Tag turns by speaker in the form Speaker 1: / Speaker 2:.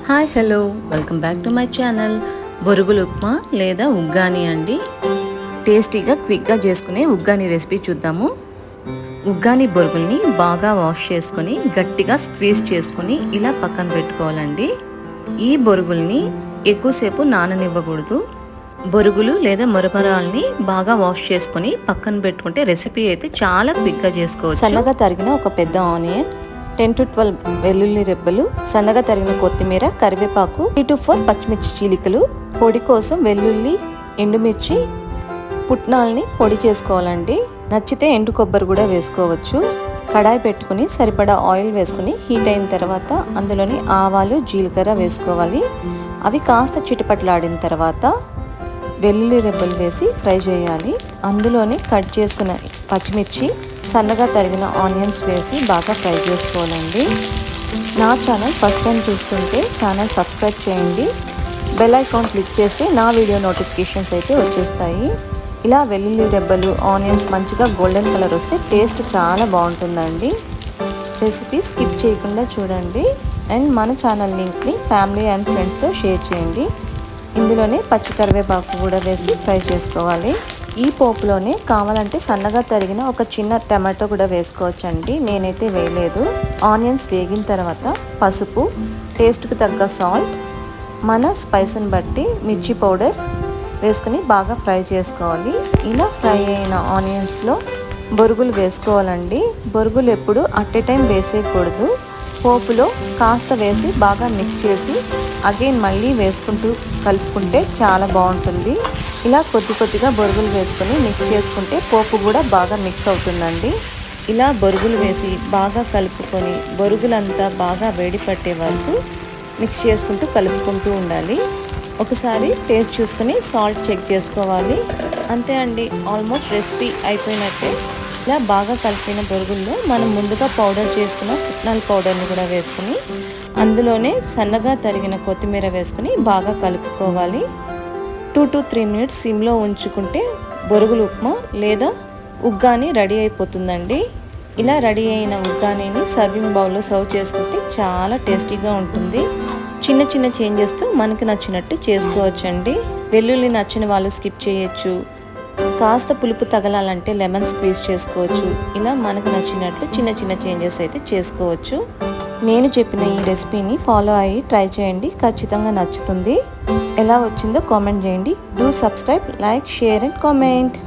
Speaker 1: Hi hello welcome back to my channel. బొరుగులు ఉప్మా లేదా ఉగ్గాని అండి. టేస్టీగా క్విక్గా చేసుకునే ఉగ్గాని రెసిపీ చూద్దాము. ఉగ్గాని బొరుగుల్ని బాగా వాష్ చేసుకొని గట్టిగా స్క్వీజ్ చేసుకొని ఇలా పక్కన పెట్టుకోవాలండి. ఈ బొరుగుల్ని ఎక్కువసేపు నాననివ్వకూడదు. బొరుగులు లేదా మరమరాల్ని బాగా వాష్ చేసుకొని పక్కన పెట్టుకుంటే రెసిపీ అయితే చాలా క్విక్గా చేసుకోవచ్చు. సన్నగా తరిగిన ఒక పెద్ద ఆనియన్, 10 to 12 వెల్లుల్లి రెబ్బలు, సన్నగా తరిగిన కొత్తిమీర, కరివేపాకు, 3 to 4 పచ్చిమిర్చి చీలికలు, పొడి కోసం వెల్లుల్లి, ఎండుమిర్చి, పుట్నాల్ని పొడి చేసుకోవాలండి. నచ్చితే ఎండు కొబ్బరి కూడా వేసుకోవచ్చు. కడాయి పెట్టుకుని సరిపడా ఆయిల్ వేసుకుని హీట్ అయిన తర్వాత అందులోని ఆవాలు, జీలకర్ర వేసుకోవాలి. అవి కాస్త చిటపట్లాడిన తర్వాత వెల్లుల్లి రెబ్బలు వేసి ఫ్రై చేయాలి. అందులోనే కట్ చేసుకున్న పచ్చిమిర్చి, సన్నగా తరిగిన ఆనియన్స్ వేసి బాగా ఫ్రై చేసుకోవాలండి. నా ఛానల్ ఫస్ట్ టైం చూస్తుంటే ఛానల్ సబ్స్క్రైబ్ చేయండి. బెల్ ఐకాన్ క్లిక్ చేస్తే నా వీడియో నోటిఫికేషన్స్ అయితే వచ్చేస్తాయి. ఇలా వెల్లుల్లి రెబ్బలు, ఆనియన్స్ మంచిగా గోల్డెన్ కలర్ వస్తే టేస్ట్ చాలా బాగుంటుందండి. రెసిపీ స్కిప్ చేయకుండా చూడండి. అండ్ మన ఛానల్ లింక్ని ఫ్యామిలీ అండ్ ఫ్రెండ్స్తో షేర్ చేయండి. ఇందులోనే పచ్చి కరివేపాకు కూడా వేసి ఫ్రై చేసుకోవాలి. ఈ పోపులోనే కావాలంటే సన్నగా తరిగిన ఒక చిన్న టమాటో కూడా వేసుకోవచ్చండి. నేనైతే వేయలేదు. ఆనియన్స్ వేగిన తర్వాత పసుపు, టేస్ట్కి తగ్గ సాల్ట్, మన స్పైస్ని బట్టి మిర్చి పౌడర్ వేసుకుని బాగా ఫ్రై చేసుకోవాలి. ఇలా ఫ్రై అయిన ఆనియన్స్లో బొరుగులు వేసుకోవాలండి. బొరుగులు ఎప్పుడు అట్ ఏ టైం వేసేయకూడదు. పోపులో కాస్త వేసి బాగా మిక్స్ చేసి అగైన్ మళ్ళీ వేసుకుంటూ కలుపుకుంటే చాలా బాగుంటుంది. ఇలా కొద్ది కొద్దిగా బొరుగులు వేసుకొని మిక్స్ చేసుకుంటే పోపు కూడా బాగా మిక్స్ అవుతుందండి. ఇలా బొరుగులు వేసి బాగా కలుపుకొని బొరుగులంతా బాగా వేడి పట్టే వరకు మిక్స్ చేసుకుంటూ కలుపుకుంటూ ఉండాలి. ఒకసారి టేస్ట్ చూసుకొని సాల్ట్ చెక్ చేసుకోవాలి. అంతే అండి, ఆల్మోస్ట్ రెసిపీ అయిపోయినట్టే. ఇలా బాగా కలిపిన బొరుగుల్లో మనం ముందుగా పౌడర్ చేసుకున్న పుట్నాల పౌడర్ని కూడా వేసుకుని అందులోనే సన్నగా తరిగిన కొత్తిమీర వేసుకుని బాగా కలుపుకోవాలి. 2 to 3 minutes సిమ్లో ఉంచుకుంటే బొరుగులు ఉప్మా లేదా ఉగ్గాని రెడీ అయిపోతుందండి. ఇలా రెడీ అయిన ఉగ్గానీని సర్వింగ్ బౌల్లో సర్వ్ చేసుకుంటే చాలా టేస్టీగా ఉంటుంది. చిన్న చిన్న చేంజెస్తో మనకి నచ్చినట్టు చేసుకోవచ్చండి. వెల్లుల్లి నచ్చిన వాళ్ళు స్కిప్ చేయొచ్చు. కాస్త పులుపు తగలాలంటే లెమన్ స్క్వీజ్ చేసుకోవచ్చు. ఇలా మనకు నచ్చినట్లు చిన్న చిన్న చేంజెస్ అయితే చేసుకోవచ్చు. నేను చెప్పిన ఈ రెసిపీని ఫాలో అయ్యి ట్రై చేయండి, ఖచ్చితంగా నచ్చుతుంది. ఎలా వచ్చిందో కామెంట్ చేయండి. Do subscribe, like, share and comment.